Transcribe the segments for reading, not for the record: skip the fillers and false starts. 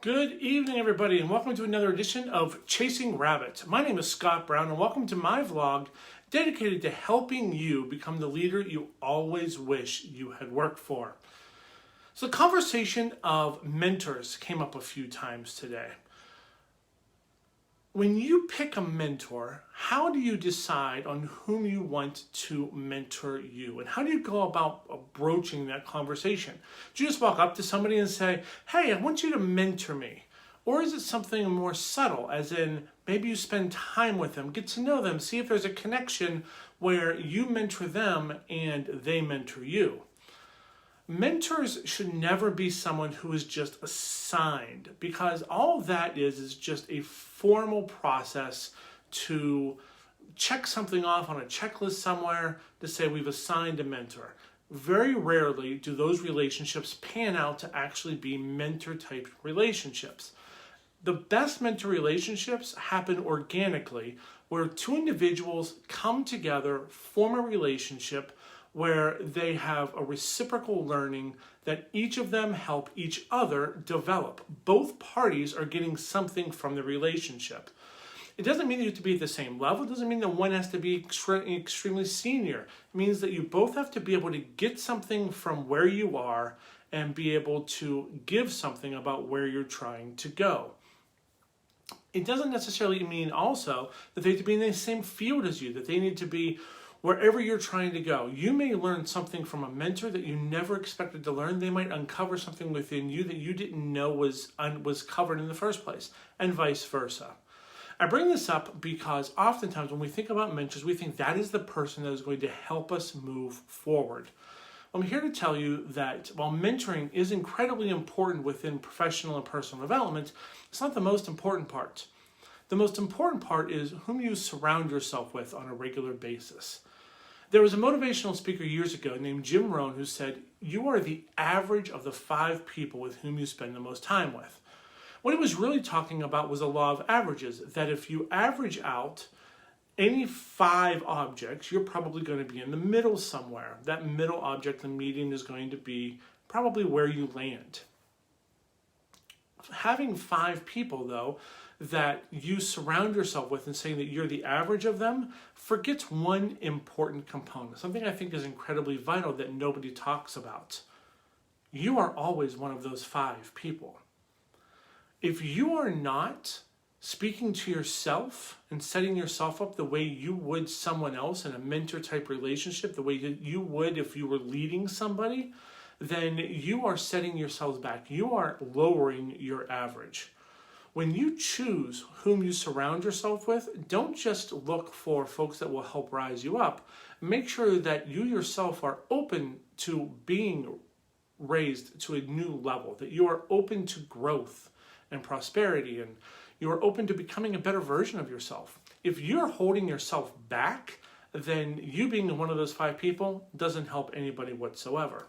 Good evening, everybody, and welcome to another edition of Chasing Rabbit. My name is Scott Brown, and welcome to my vlog dedicated to helping you become the leader you always wish you had worked for. So the conversation of mentors came up a few times today. When you pick a mentor, how do you decide on whom you want to mentor you? And how do you go about broaching that conversation? Do you just walk up to somebody and say, hey, I want you to mentor me? Or is it something more subtle, as in maybe you spend time with them, get to know them, see if there's a connection where you mentor them and they mentor you? Mentors should never be someone who is just assigned, because all that is just a formal process to check something off on a checklist somewhere to say we've assigned a mentor. Very rarely do those relationships pan out to actually be mentor-type relationships. The best mentor relationships happen organically, where two individuals come together, form a relationship, where they have a reciprocal learning that each of them help each other develop. Both parties are getting something from the relationship. It doesn't mean that you have to be at the same level. It doesn't mean that one has to be extremely senior. It means that you both have to be able to get something from where you are and be able to give something about where you're trying to go. It doesn't necessarily mean also that they have to be in the same field as you, that they need to be wherever you're trying to go. You may learn something from a mentor that you never expected to learn. They might uncover something within you that you didn't know was covered in the first place, and vice versa. I bring this up because oftentimes when we think about mentors, we think that is the person that is going to help us move forward. I'm here to tell you that while mentoring is incredibly important within professional and personal development, it's not the most important part. The most important part is whom you surround yourself with on a regular basis. There was a motivational speaker years ago named Jim Rohn who said, you are the average of the 5 people with whom you spend the most time with. What he was really talking about was a law of averages, that if you average out any 5 objects, you're probably going to be in the middle somewhere. That middle object, the median, is going to be probably where you land. Having 5 people, though, that you surround yourself with and saying that you're the average of them forgets one important component, something I think is incredibly vital that nobody talks about. You are always one of those 5 people. If you are not speaking to yourself and setting yourself up the way you would someone else in a mentor-type relationship, the way you would if you were leading somebody, then you are setting yourselves back. You are lowering your average. When you choose whom you surround yourself with, don't just look for folks that will help rise you up. Make sure that you yourself are open to being raised to a new level, that you are open to growth and prosperity, and you are open to becoming a better version of yourself. If you're holding yourself back, then you being one of those 5 people doesn't help anybody whatsoever.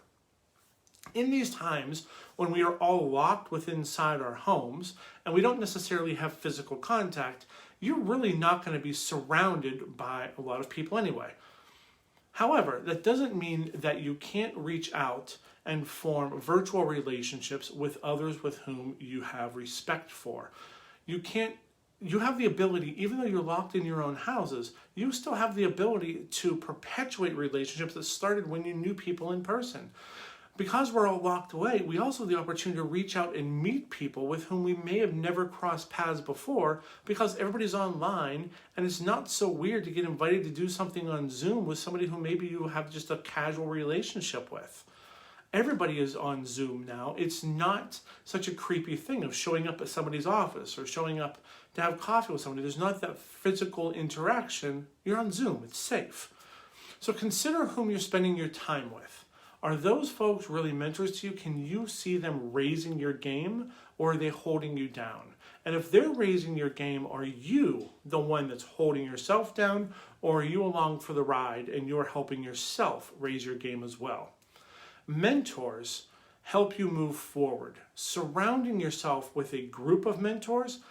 In these times when we are all locked within inside our homes and we don't necessarily have physical contact, you're really not going to be surrounded by a lot of people anyway. However, that doesn't mean that you can't reach out and form virtual relationships with others with whom you have respect for. You have the ability, even though you're locked in your own houses, you still have the ability to perpetuate relationships that started when you knew people in person. Because we're all locked away, we also have the opportunity to reach out and meet people with whom we may have never crossed paths before, because everybody's online and it's not so weird to get invited to do something on Zoom with somebody who maybe you have just a casual relationship with. Everybody is on Zoom now. It's not such a creepy thing of showing up at somebody's office or showing up to have coffee with somebody. There's not that physical interaction. You're on Zoom. It's safe. So consider whom you're spending your time with. Are those folks really mentors to you? Can you see them raising your game, or are they holding you down? And if they're raising your game, are you the one that's holding yourself down, or are you along for the ride and you're helping yourself raise your game as well? Mentors help you move forward. Surrounding yourself with a group of mentors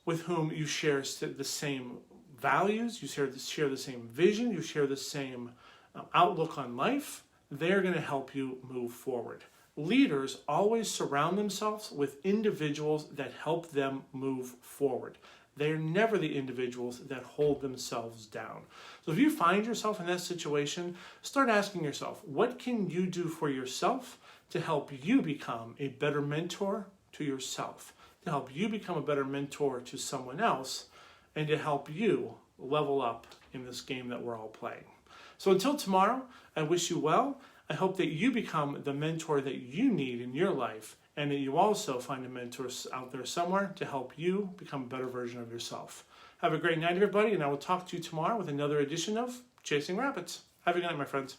with whom you share the same values, you share the same vision, you share the same outlook on life, they're going to help you move forward. leaders always surround themselves with individuals that help them move forward. They're never the individuals that hold themselves down. So if you find yourself in that situation, start asking yourself, what can you do for yourself to help you become a better mentor to yourself, to help you become a better mentor to someone else, and to help you level up in this game that we're all playing. So until tomorrow, I wish you well. I hope that you become the mentor that you need in your life, and that you also find a mentor out there somewhere to help you become a better version of yourself. Have a great night, everybody, and I will talk to you tomorrow with another edition of Chasing Rabbits. Have a good night, my friends.